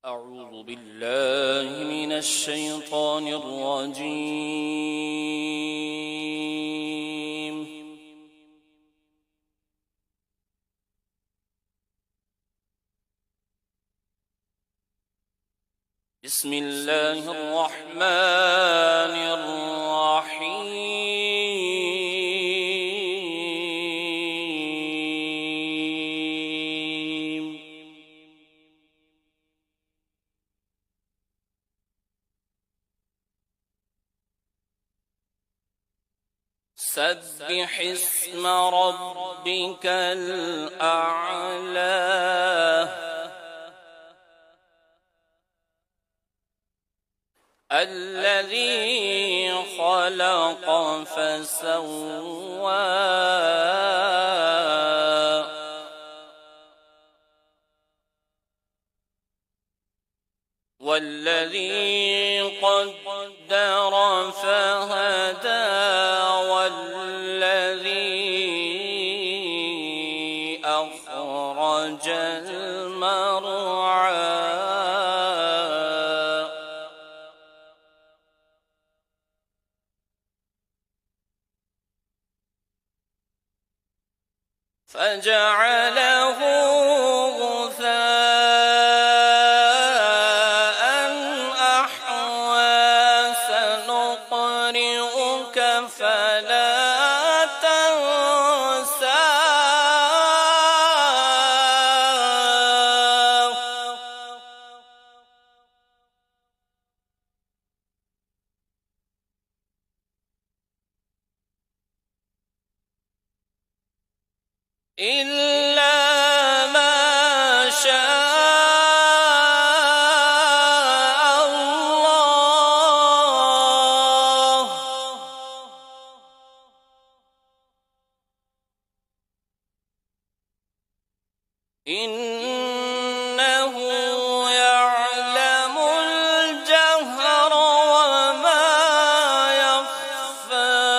أعوذ بالله من الشيطان الرجيم. بسم الله الرحمن الرحيم. سبح اسم ربك الأعلى الذي خلق فسوى والذي قدر فهدى والذي أخرج المرعى فجعله غثاء أحوى سنقرئك فلا تنسى إلا ما شاء الله إنه يعلم الجهر وما يخفى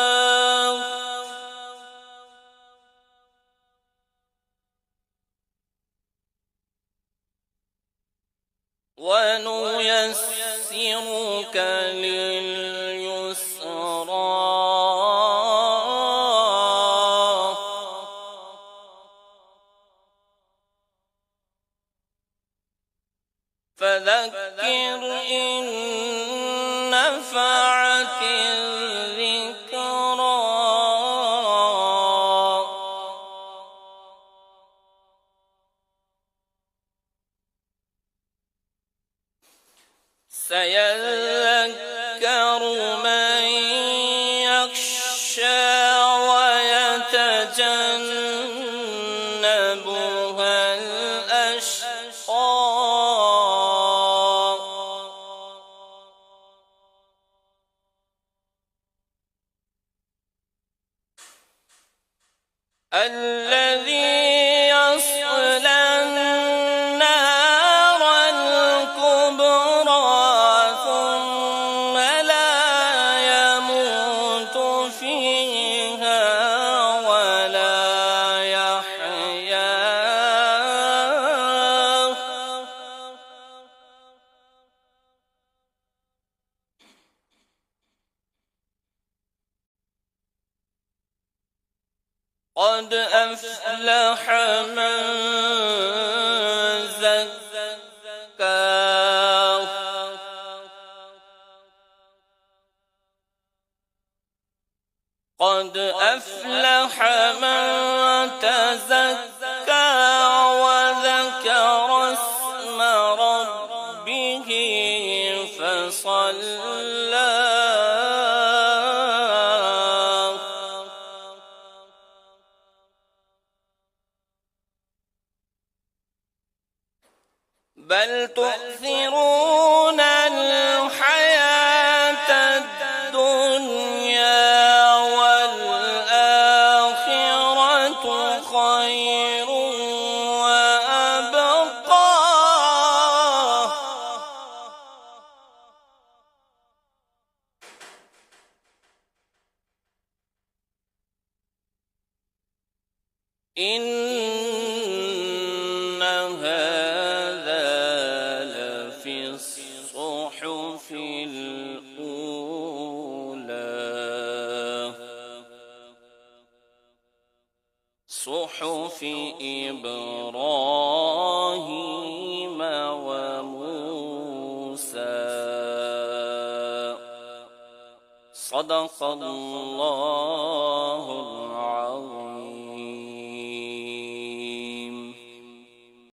ونيسرك لليسرى فذكر إن نفعت الذكرى سيذكر من يخشى ويتجنبها الأشقى الذي يصلى النار الكبرى ثم لا يموت فيها ولا يحيا قد أفلح من زكاه قد أفلح من تزكى وذكر اسم ربه فصلى بل تؤثرون الحياة الدنيا والآخرة خير وأبقى إن هذا لفي صحف إبراهيم وموسى. صدق الله العظيم.